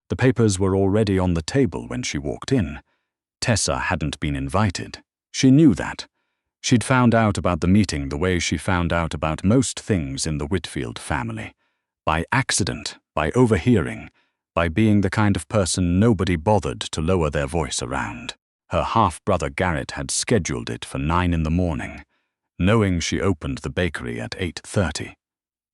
The papers were already on the table when she walked in. Tessa hadn't been invited. She knew that. She'd found out about the meeting the way she found out about most things in the Whitfield family. By accident, by overhearing, by being the kind of person nobody bothered to lower their voice around. Her half-brother Garrett had scheduled it for 9 in the morning, knowing she opened the bakery at 8:30.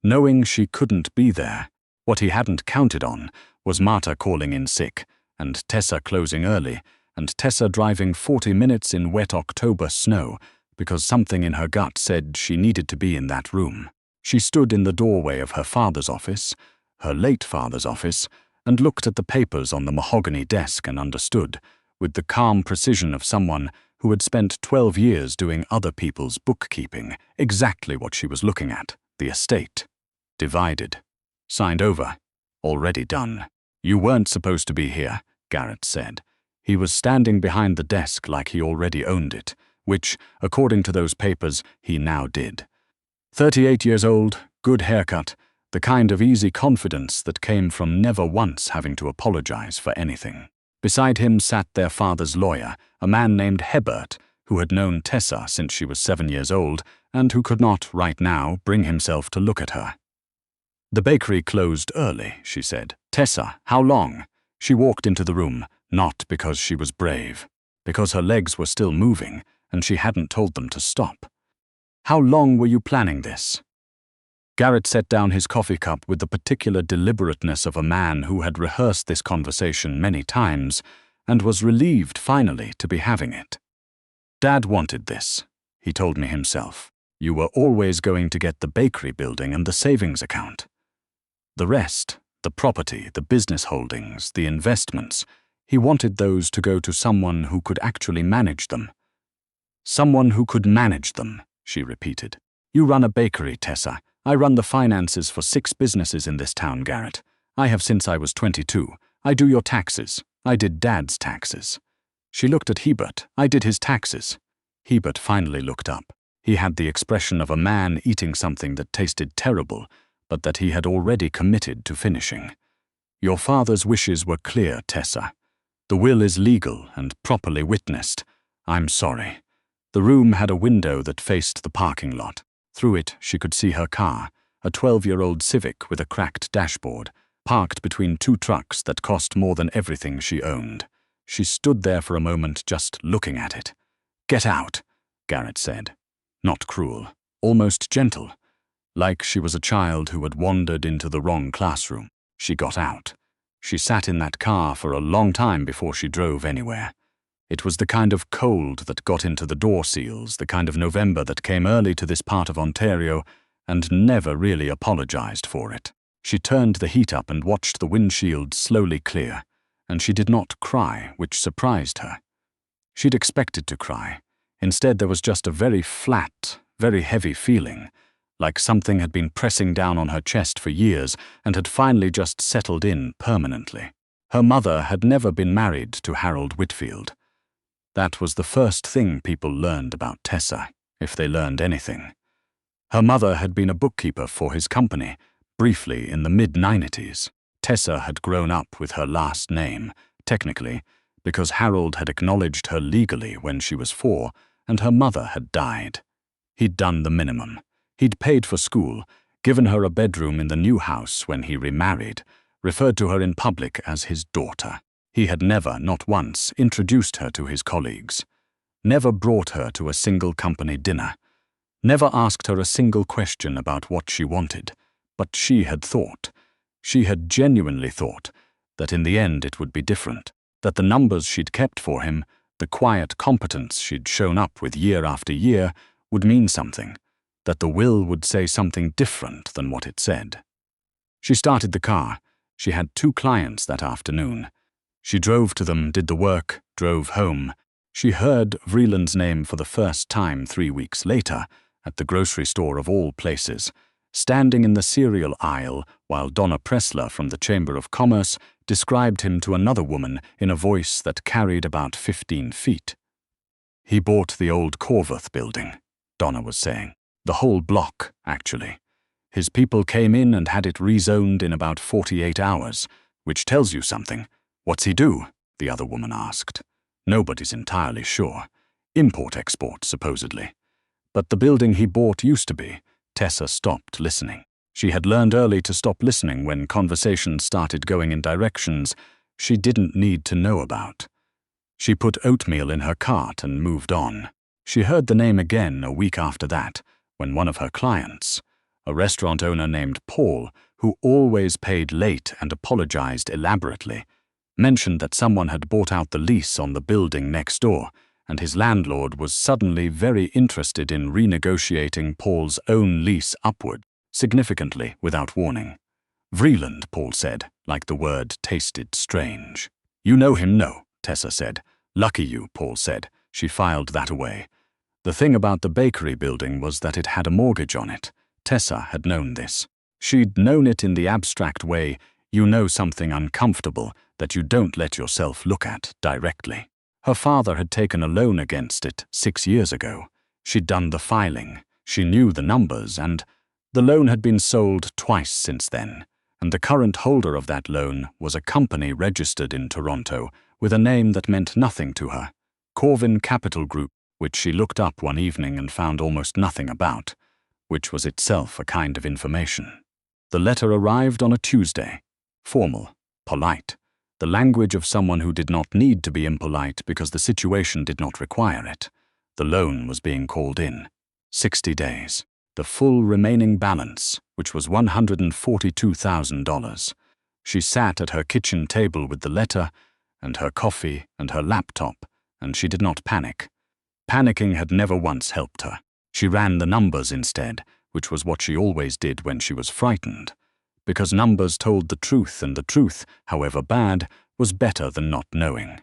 Knowing she couldn't be there, what he hadn't counted on was Marta calling in sick, and Tessa closing early, and Tessa driving 40 minutes in wet October snow because something in her gut said she needed to be in that room. She stood in the doorway of her father's office, her late father's office, and looked at the papers on the mahogany desk and understood, with the calm precision of someone who had spent 12 years doing other people's bookkeeping, exactly what she was looking at: the estate. Divided. Signed over. Already done. "You weren't supposed to be here," Garrett said. He was standing behind the desk like he already owned it, which, according to those papers, he now did. 38 years old, good haircut, the kind of easy confidence that came from never once having to apologize for anything. Beside him sat their father's lawyer, a man named Hebert, who had known Tessa since she was 7 years old and who could not, right now, bring himself to look at her. "The bakery closed early," she said. "Tessa, how long?" She walked into the room, not because she was brave, because her legs were still moving and she hadn't told them to stop. "How long were you planning this?" Garrett set down his coffee cup with the particular deliberateness of a man who had rehearsed this conversation many times and was relieved finally to be having it. "Dad wanted this," he told me himself. "You were always going to get the bakery building and the savings account. The rest, the property, the business holdings, the investments, he wanted those to go to someone who could actually manage them." "Someone who could manage them," she repeated. "You run a bakery, Tessa. I run the finances for 6 businesses in this town, Garrett. I have since I was 22. I do your taxes. I did Dad's taxes." She looked at Hebert. "I did his taxes." Hebert finally looked up. He had the expression of a man eating something that tasted terrible, but that he had already committed to finishing. "Your father's wishes were clear, Tessa. The will is legal and properly witnessed. I'm sorry." The room had a window that faced the parking lot. Through it, she could see her car, a 12-year-old Civic with a cracked dashboard, parked between 2 trucks that cost more than everything she owned. She stood there for a moment just looking at it. "Get out," Garrett said. Not cruel, almost gentle, like she was a child who had wandered into the wrong classroom. She got out. She sat in that car for a long time before she drove anywhere. It was the kind of cold that got into the door seals, the kind of November that came early to this part of Ontario and never really apologized for it. She turned the heat up and watched the windshield slowly clear, and she did not cry, which surprised her. She'd expected to cry. Instead, there was just a very flat, very heavy feeling, like something had been pressing down on her chest for years and had finally just settled in permanently. Her mother had never been married to Harold Whitfield. That was the first thing people learned about Tessa, if they learned anything. Her mother had been a bookkeeper for his company, briefly in the mid-90s. Tessa had grown up with her last name, technically, because Harold had acknowledged her legally when she was 4, and her mother had died. He'd done the minimum. He'd paid for school, given her a bedroom in the new house when he remarried, referred to her in public as his daughter. He had never, not once, introduced her to his colleagues, never brought her to a single company dinner, never asked her a single question about what she wanted, but she had genuinely thought, that in the end it would be different, that the numbers she'd kept for him, the quiet competence she'd shown up with year after year, would mean something, that the will would say something different than what it said. She started the car. She had 2 clients that afternoon. She drove to them, did the work, drove home. She heard Vreeland's name for the first time 3 weeks later, at the grocery store of all places, standing in the cereal aisle while Donna Pressler from the Chamber of Commerce described him to another woman in a voice that carried about 15 feet. "He bought the old Corveth building," Donna was saying. "The whole block, actually. His people came in and had it rezoned in about 48 hours. Which tells you something. What's he do? The other woman asked. Nobody's entirely sure. Import-export, supposedly. But the building he bought used to be. Tessa stopped listening. She had learned early to stop listening when conversations started going in directions she didn't need to know about. She put oatmeal in her cart and moved on. She heard the name again a week after that, when one of her clients, a restaurant owner named Paul, who always paid late and apologized elaborately, mentioned that someone had bought out the lease on the building next door, and his landlord was suddenly very interested in renegotiating Paul's own lease upward, significantly without warning. Vreeland, Paul said, like the word tasted strange. You know him, no, Tessa said. Lucky you, Paul said. She filed that away. The thing about the bakery building was that it had a mortgage on it. Tessa had known this. She'd known it in the abstract way you know something uncomfortable that you don't let yourself look at directly. Her father had taken a loan against it 6 years ago. She'd done the filing. She knew the numbers, and the loan had been sold twice since then, and the current holder of that loan was a company registered in Toronto with a name that meant nothing to her, Corvin Capital Group, which she looked up one evening and found almost nothing about, which was itself a kind of information. The letter arrived on a Tuesday. Formal, polite, the language of someone who did not need to be impolite because the situation did not require it. The loan was being called in. 60 days. The full remaining balance, which was $142,000. She sat at her kitchen table with the letter and her coffee and her laptop, and she did not panic. Panicking had never once helped her. She ran the numbers instead, which was what she always did when she was frightened, because numbers told the truth, and the truth, however bad, was better than not knowing.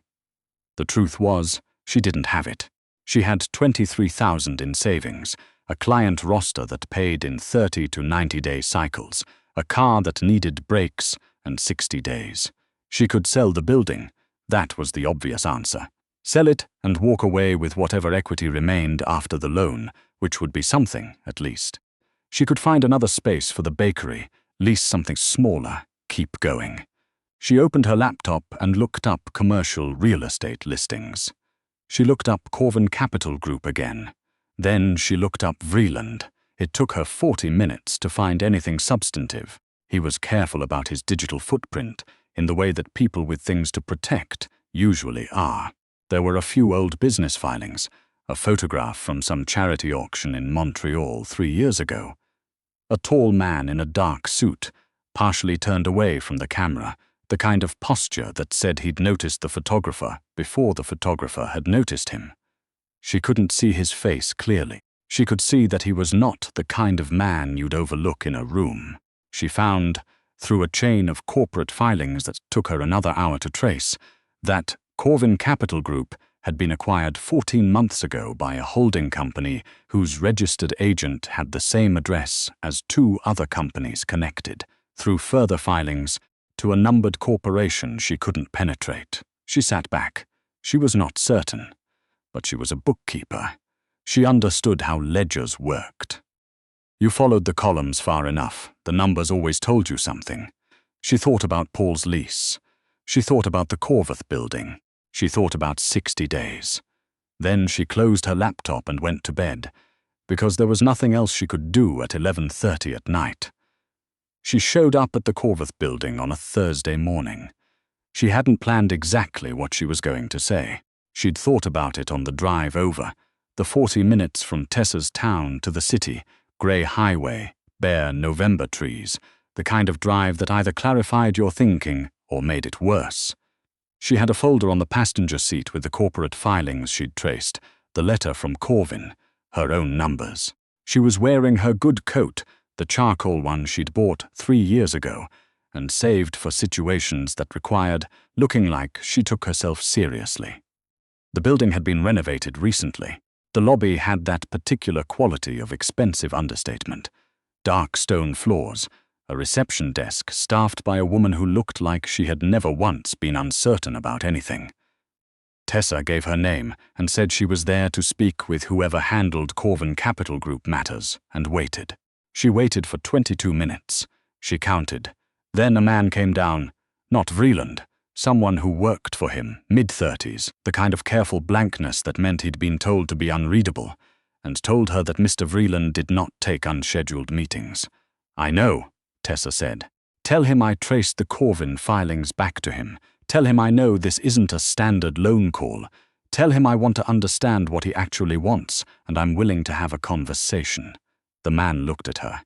The truth was, she didn't have it. She had $23,000 in savings, a client roster that paid in 30 to 90-day cycles, a car that needed brakes, and 60 days. She could sell the building. That was the obvious answer. Sell it and walk away with whatever equity remained after the loan, which would be something, at least. She could find another space for the bakery, lease something smaller, keep going. She opened her laptop and looked up commercial real estate listings. She looked up Corvin Capital Group again. Then she looked up Vreeland. It took her 40 minutes to find anything substantive. He was careful about his digital footprint, in the way that people with things to protect usually are. There were a few old business filings, a photograph from some charity auction in Montreal 3 years ago. A tall man in a dark suit, partially turned away from the camera, the kind of posture that said he'd noticed the photographer before the photographer had noticed him. She couldn't see his face clearly. She could see that he was not the kind of man you'd overlook in a room. She found, through a chain of corporate filings that took her another hour to trace, that Corvin Capital Group had been acquired 14 months ago by a holding company whose registered agent had the same address as 2 other companies connected, through further filings, to a numbered corporation she couldn't penetrate. She sat back. She was not certain, but she was a bookkeeper. She understood how ledgers worked. You followed the columns far enough. The numbers always told you something. She thought about Paul's lease. She thought about the Corvith building. She thought about 60 days. Then she closed her laptop and went to bed, because there was nothing else she could do at 11:30 at night. She showed up at the Corvith building on a Thursday morning. She hadn't planned exactly what she was going to say. She'd thought about it on the drive over, the 40 minutes from Tessa's town to the city, grey highway, bare November trees, the kind of drive that either clarified your thinking or made it worse. She had a folder on the passenger seat with the corporate filings she'd traced, the letter from Corvin, her own numbers. She was wearing her good coat, the charcoal one she'd bought 3 years ago, and saved for situations that required looking like she took herself seriously. The building had been renovated recently. The lobby had that particular quality of expensive understatement. Dark stone floors, a reception desk staffed by a woman who looked like she had never once been uncertain about anything. Tessa gave her name and said she was there to speak with whoever handled Corvin Capital Group matters, and waited. She waited for 22 minutes. She counted. Then a man came down. Not Vreeland. Someone who worked for him, mid-30s, the kind of careful blankness that meant he'd been told to be unreadable, and told her that Mr. Vreeland did not take unscheduled meetings. "I know," Tessa said. "Tell him I traced the Corvin filings back to him. Tell him I know this isn't a standard loan call. Tell him I want to understand what he actually wants, and I'm willing to have a conversation." The man looked at her.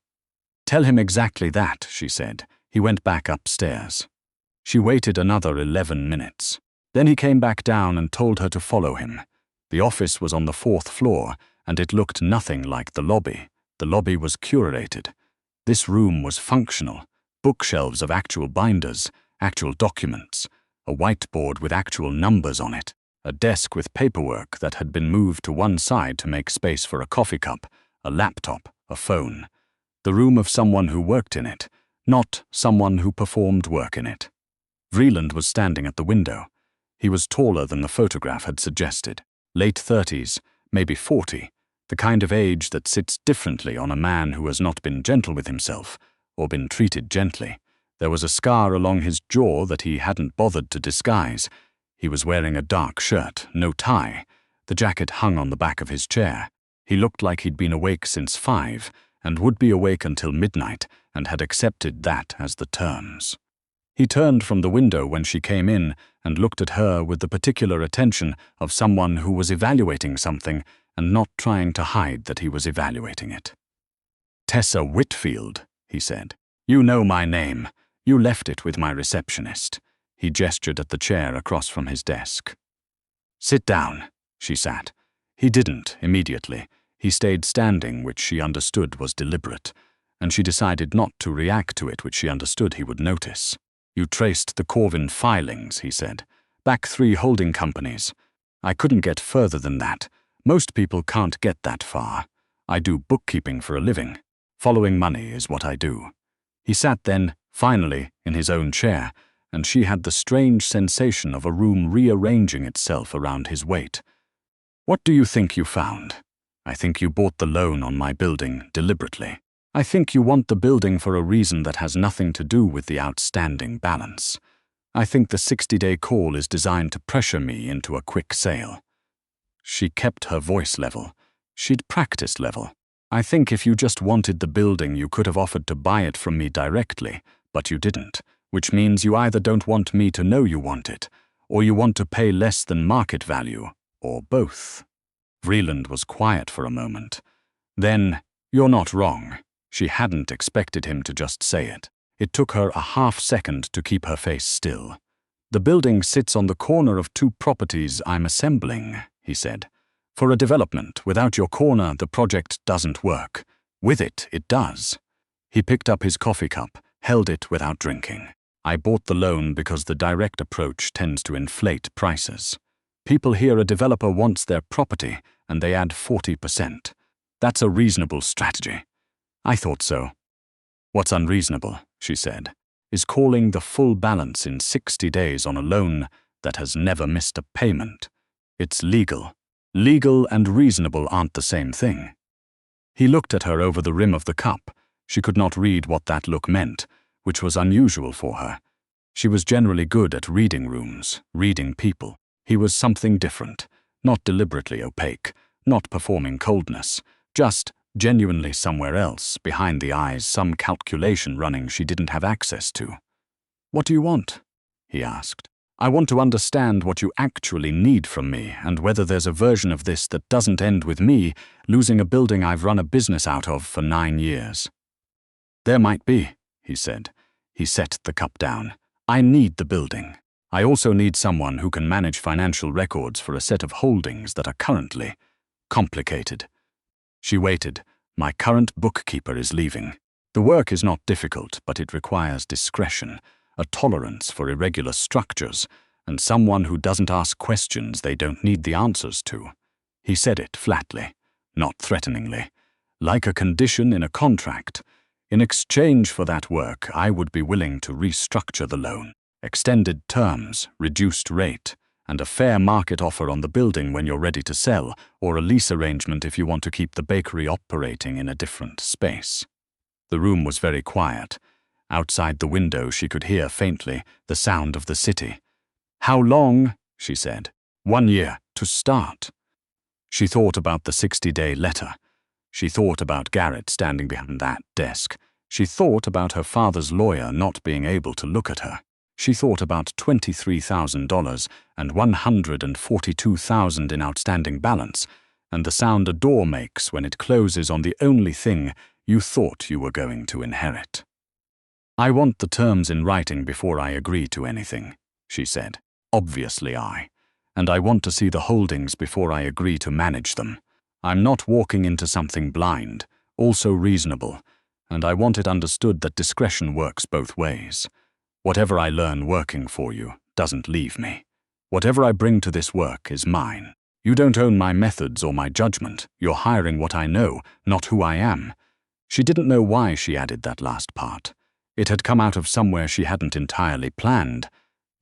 "Tell him exactly that," she said. He went back upstairs. She waited another 11 minutes. Then he came back down and told her to follow him. The office was on the 4th floor, and it looked nothing like the lobby. The lobby was curated. This room was functional. Bookshelves of actual binders, actual documents, a whiteboard with actual numbers on it, a desk with paperwork that had been moved to one side to make space for a coffee cup, a laptop, a phone. The room of someone who worked in it, not someone who performed work in it. Vreeland was standing at the window. He was taller than the photograph had suggested. Late 30s, maybe 40, the kind of age that sits differently on a man who has not been gentle with himself, or been treated gently. There was a scar along his jaw that he hadn't bothered to disguise. He was wearing a dark shirt, no tie. The jacket hung on the back of his chair. He looked like he'd been awake since 5, and would be awake until midnight, and had accepted that as the terms. He turned from the window when she came in and looked at her with the particular attention of someone who was evaluating something and not trying to hide that he was evaluating it. "Tessa Whitfield," he said. "You know my name. You left it with my receptionist." He gestured at the chair across from his desk. "Sit down," she sat. He didn't immediately. He stayed standing, which she understood was deliberate, and she decided not to react to it, which she understood he would notice. "You traced the Corvin filings," he said. "Back 3 holding companies. I couldn't get further than that. Most people can't get that far. I do bookkeeping for a living. Following money is what I do." He sat then, finally, in his own chair, and she had the strange sensation of a room rearranging itself around his weight. "What do you think you found?" "I think you bought the loan on my building deliberately. I think you want the building for a reason that has nothing to do with the outstanding balance. I think the 60-day call is designed to pressure me into a quick sale." She kept her voice level. She'd practiced level. "I think if you just wanted the building, you could have offered to buy it from me directly, but you didn't, which means you either don't want me to know you want it, or you want to pay less than market value, or both." Vreeland was quiet for a moment. Then, "You're not wrong." She hadn't expected him to just say it. It took her a half-second to keep her face still. "The building sits on the corner of 2 properties I'm assembling," he said. "For a development, without your corner, the project doesn't work. With it, it does." He picked up his coffee cup, held it without drinking. "I bought the loan because the direct approach tends to inflate prices. People hear a developer wants their property, and they add 40%. That's a reasonable strategy." "I thought so." "What's unreasonable," she said, "is calling the full balance in 60 days on a loan that has never missed a payment. It's legal. Legal and reasonable aren't the same thing." He looked at her over the rim of the cup. She could not read what that look meant, which was unusual for her. She was generally good at reading rooms, reading people. He was something different, not deliberately opaque, not performing coldness, just genuinely somewhere else, behind the eyes, some calculation running she didn't have access to. "What do you want?" he asked. "I want to understand what you actually need from me, and whether there's a version of this that doesn't end with me losing a building I've run a business out of for 9 years. "There might be," he said. He set the cup down. "I need the building. I also need someone who can manage financial records for a set of holdings that are currently complicated." She waited. "My current bookkeeper is leaving. The work is not difficult, but it requires discretion, a tolerance for irregular structures, and someone who doesn't ask questions they don't need the answers to." He said it flatly, not threateningly, like a condition in a contract. "In exchange for that work, I would be willing to restructure the loan. Extended terms, reduced rate, and a fair market offer on the building when you're ready to sell, or a lease arrangement if you want to keep the bakery operating in a different space." The room was very quiet, Outside the window she could hear faintly the sound of the city. "How long?" she said. "1 year, to start." She thought about the 60-day letter. She thought about Garrett standing behind that desk. She thought about her father's lawyer not being able to look at her. She thought about $23,000 and $142,000 in outstanding balance, and the sound a door makes when it closes on the only thing you thought you were going to inherit. "I want the terms in writing before I agree to anything," she said. "Obviously and I want to see the holdings before I agree to manage them. I'm not walking into something blind, also reasonable, and I want it understood that discretion works both ways. Whatever I learn working for you doesn't leave me. Whatever I bring to this work is mine. You don't own my methods or my judgment. You're hiring what I know, not who I am." She didn't know why she added that last part. It had come out of somewhere she hadn't entirely planned,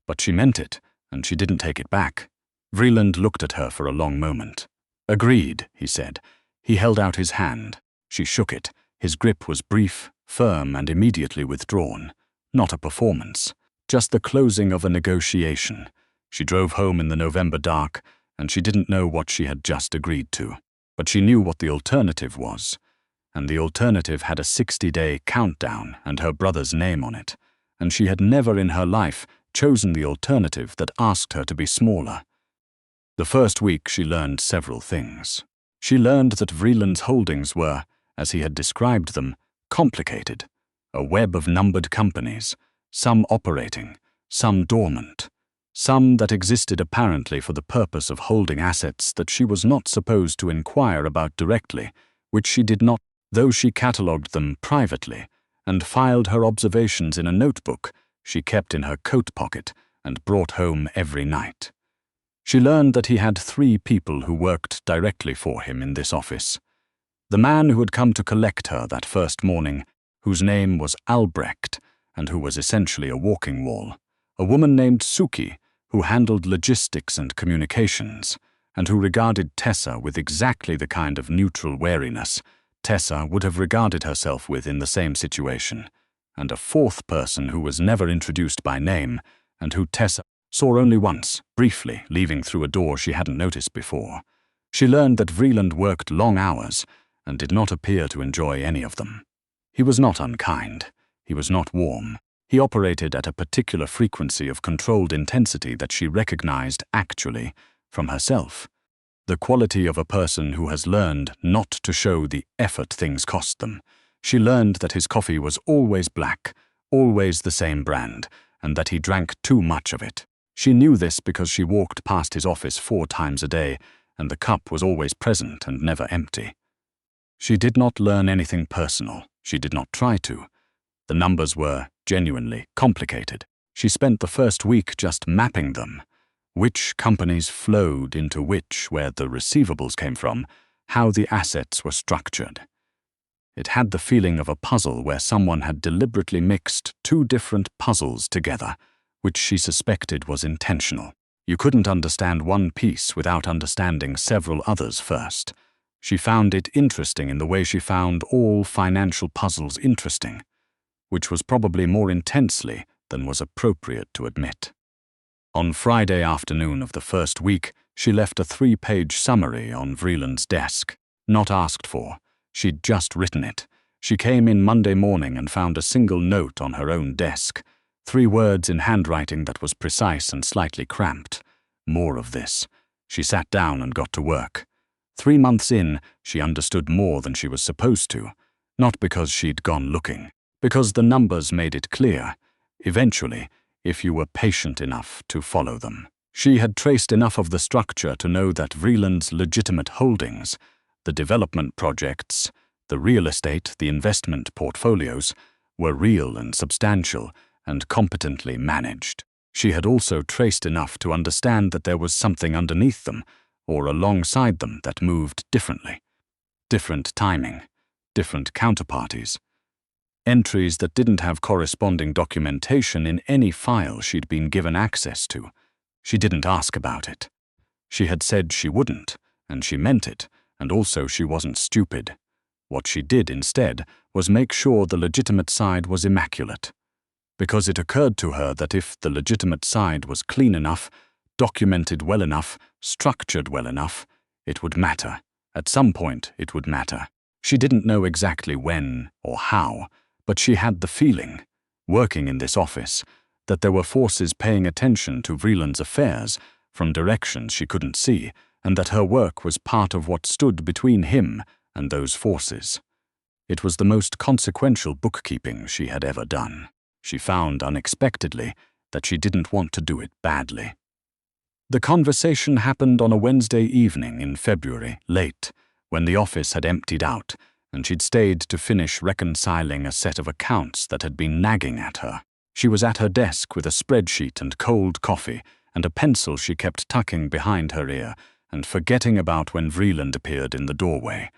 but she meant it, and she didn't take it back. Vreeland looked at her for a long moment. "Agreed," he said. He held out his hand. She shook it. His grip was brief, firm, and immediately withdrawn. Not a performance, just the closing of a negotiation. She drove home in the November dark, and she didn't know what she had just agreed to. But she knew what the alternative was. And the alternative had a 60-day countdown and her brother's name on it. And she had never in her life chosen the alternative that asked her to be smaller. The first week she learned several things. She learned that Vreeland's holdings were, as he had described them, complicated. A web of numbered companies, some operating, some dormant, some that existed apparently for the purpose of holding assets that she was not supposed to inquire about directly, which she did not, though she catalogued them privately and filed her observations in a notebook she kept in her coat pocket and brought home every night. She learned that he had 3 people who worked directly for him in this office. The man who had come to collect her that first morning, whose name was Albrecht, and who was essentially a walking wall. A woman named Suki, who handled logistics and communications, and who regarded Tessa with exactly the kind of neutral wariness Tessa would have regarded herself with in the same situation. And a 4th person who was never introduced by name, and who Tessa saw only once, briefly, leaving through a door she hadn't noticed before. She learned that Vreeland worked long hours and did not appear to enjoy any of them. He was not unkind. He was not warm. He operated at a particular frequency of controlled intensity that she recognized, actually, from herself. The quality of a person who has learned not to show the effort things cost them. She learned that his coffee was always black, always the same brand, and that he drank too much of it. She knew this because she walked past his office 4 times a day, and the cup was always present and never empty. She did not learn anything personal. She did not try to. The numbers were genuinely complicated. She spent the first week just mapping them. Which companies flowed into which, where the receivables came from, how the assets were structured. It had the feeling of a puzzle where someone had deliberately mixed 2 different puzzles together, which she suspected was intentional. You couldn't understand one piece without understanding several others first. She found it interesting in the way she found all financial puzzles interesting, which was probably more intensely than was appropriate to admit. On Friday afternoon of the first week, she left a 3-page summary on Vreeland's desk. Not asked for. She'd just written it. She came in Monday morning and found a single note on her own desk. 3 words in handwriting that was precise and slightly cramped. More of this. She sat down and got to work. 3 months in, she understood more than she was supposed to. Not because she'd gone looking. Because the numbers made it clear. Eventually, if you were patient enough to follow them. She had traced enough of the structure to know that Vreeland's legitimate holdings, the development projects, the real estate, the investment portfolios, were real and substantial and competently managed. She had also traced enough to understand that there was something underneath them, or alongside them, that moved differently. Different timing, different counterparties. Entries that didn't have corresponding documentation in any file she'd been given access to. She didn't ask about it. She had said she wouldn't, and she meant it, and also she wasn't stupid. What she did instead was make sure the legitimate side was immaculate. Because it occurred to her that if the legitimate side was clean enough, documented well enough, structured well enough, it would matter. At some point, it would matter. She didn't know exactly when or how, but she had the feeling, working in this office, that there were forces paying attention to Vreeland's affairs from directions she couldn't see, and that her work was part of what stood between him and those forces. It was the most consequential bookkeeping she had ever done. She found unexpectedly that she didn't want to do it badly. The conversation happened on a Wednesday evening in February, late, when the office had emptied out, and she'd stayed to finish reconciling a set of accounts that had been nagging at her. She was at her desk with a spreadsheet and cold coffee, and a pencil she kept tucking behind her ear, and forgetting about when Vreeland appeared in the doorway.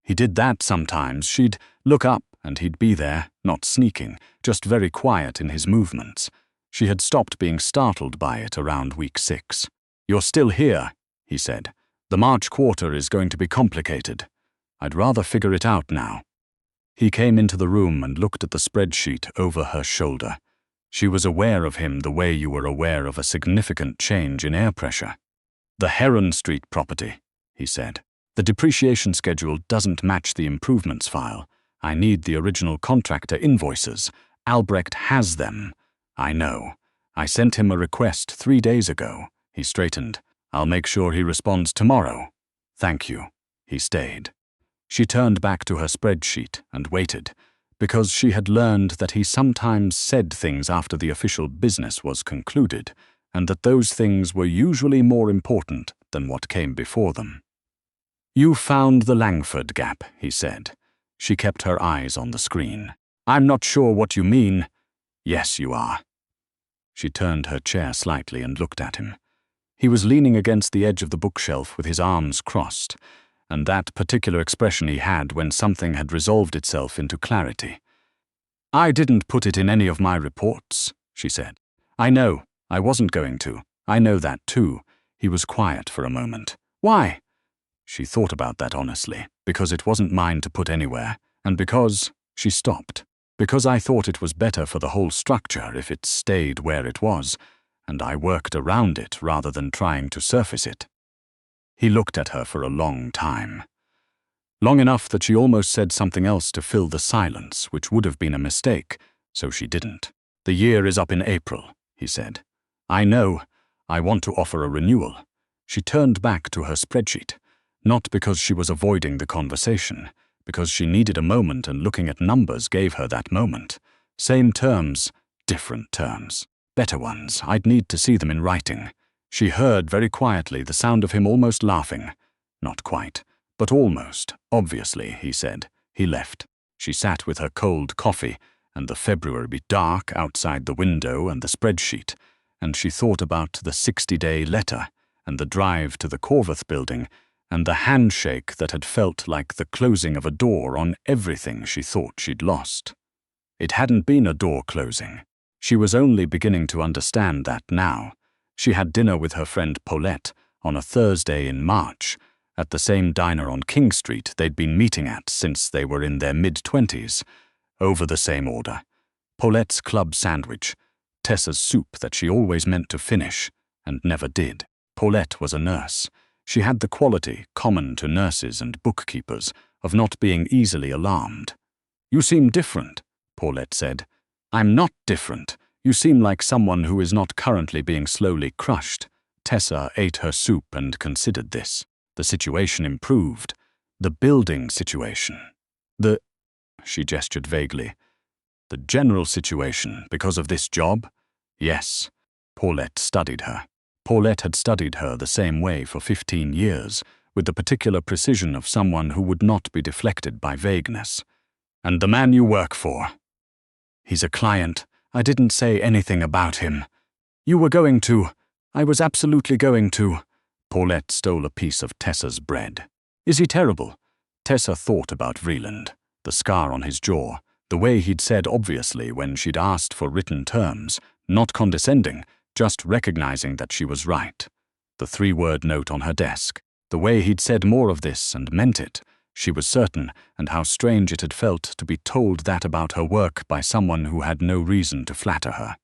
He did that sometimes. She'd look up, and he'd be there, not sneaking, just very quiet in his movements. She had stopped being startled by it around week 6. "You're still here," he said. "The March quarter is going to be complicated. I'd rather figure it out now." He came into the room and looked at the spreadsheet over her shoulder. She was aware of him the way you were aware of a significant change in air pressure. "The Heron Street property," he said. "The depreciation schedule doesn't match the improvements file. I need the original contractor invoices. Albrecht has them." "I know. I sent him a request 3 days ago." He straightened. "I'll make sure he responds tomorrow." "Thank you." He stayed. She turned back to her spreadsheet and waited, because she had learned that he sometimes said things after the official business was concluded, and that those things were usually more important than what came before them. "You found the Langford gap," he said. She kept her eyes on the screen. "I'm not sure what you mean." "Yes, you are." She turned her chair slightly and looked at him. He was leaning against the edge of the bookshelf with his arms crossed, and that particular expression he had when something had resolved itself into clarity. "I didn't put it in any of my reports," she said. "I know. I wasn't going to. I know that too." He was quiet for a moment. "Why?" She thought about that honestly, because it wasn't mine to put anywhere, and because she stopped. "Because I thought it was better for the whole structure if it stayed where it was, and I worked around it rather than trying to surface it." He looked at her for a long time. Long enough that she almost said something else to fill the silence, which would have been a mistake, so she didn't. "The year is up in April," he said. "I know. I want to offer a renewal." She turned back to her spreadsheet, not because she was avoiding the conversation, because she needed a moment and looking at numbers gave her that moment. Same terms, different terms. Better ones. I'd need to see them in writing. She heard very quietly the sound of him almost laughing. Not quite, but almost. "Obviously," he said. He left. She sat with her cold coffee, and the February dark outside the window and the spreadsheet, and she thought about the 60-day letter, and the drive to the Corveth building, and the handshake that had felt like the closing of a door on everything she thought she'd lost. It hadn't been a door closing. She was only beginning to understand that now. She had dinner with her friend Paulette on a Thursday in March, at the same diner on King Street they'd been meeting at since they were in their mid-20s, over the same order. Paulette's club sandwich, Tessa's soup that she always meant to finish, and never did. Paulette was a nurse. She had the quality, common to nurses and bookkeepers, of not being easily alarmed. "You seem different," Paulette said. "I'm not different. You seem like someone who is not currently being slowly crushed." Tessa ate her soup and considered this. The situation improved. The building situation. She gestured vaguely. "The general situation because of this job?" "Yes." Paulette studied her. Paulette had studied her the same way for 15 years, with the particular precision of someone who would not be deflected by vagueness. "And the man you work for?" "He's a client. I didn't say anything about him." "You were going to." "I was absolutely going to." Paulette stole a piece of Tessa's bread. "Is he terrible?" Tessa thought about Vreeland, the scar on his jaw, the way he'd said obviously when she'd asked for written terms, not condescending, just recognizing that she was right. The 3-word note on her desk, the way he'd said more of this and meant it, She was certain, and how strange it had felt to be told that about her work by someone who had no reason to flatter her.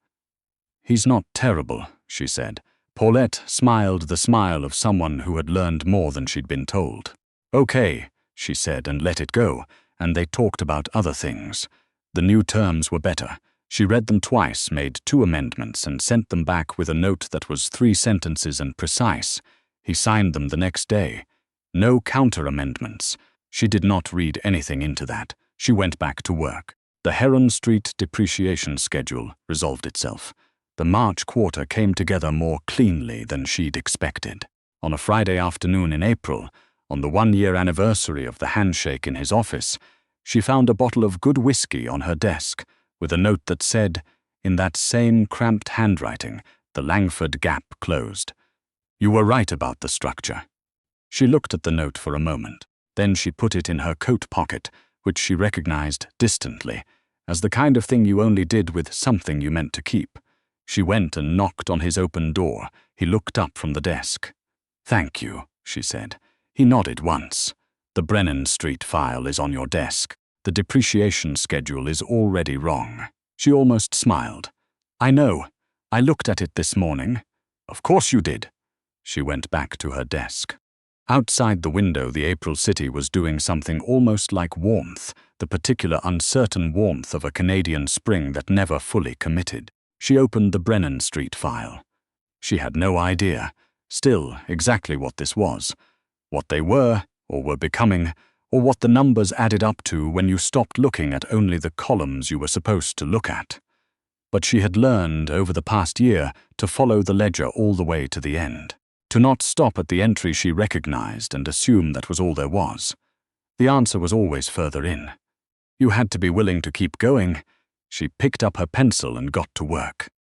"He's not terrible," she said. Paulette smiled the smile of someone who had learned more than she'd been told. "Okay," she said, and let it go, and they talked about other things. The new terms were better. She read them twice, made 2 amendments, and sent them back with a note that was 3 sentences and precise. He signed them the next day. No counter-amendments. She did not read anything into that. She went back to work. The Heron Street depreciation schedule resolved itself. The March quarter came together more cleanly than she'd expected. On a Friday afternoon in April, on the 1-year anniversary of the handshake in his office, she found a bottle of good whiskey on her desk, with a note that said, in that same cramped handwriting, the Langford gap closed. "You were right about the structure." She looked at the note for a moment. Then she put it in her coat pocket, which she recognized distantly, as the kind of thing you only did with something you meant to keep. She went and knocked on his open door. He looked up from the desk. "Thank you," she said. He nodded once. "The Brennan Street file is on your desk. The depreciation schedule is already wrong." She almost smiled. "I know. I looked at it this morning." "Of course you did." She went back to her desk. Outside the window, the April city was doing something almost like warmth, the particular uncertain warmth of a Canadian spring that never fully committed. She opened the Brennan Street file. She had no idea, still, exactly what this was, what they were, or were becoming, or what the numbers added up to when you stopped looking at only the columns you were supposed to look at. But she had learned, over the past year, to follow the ledger all the way to the end, to not stop at the entry she recognized and assume that was all there was. The answer was always further in. You had to be willing to keep going. She picked up her pencil and got to work.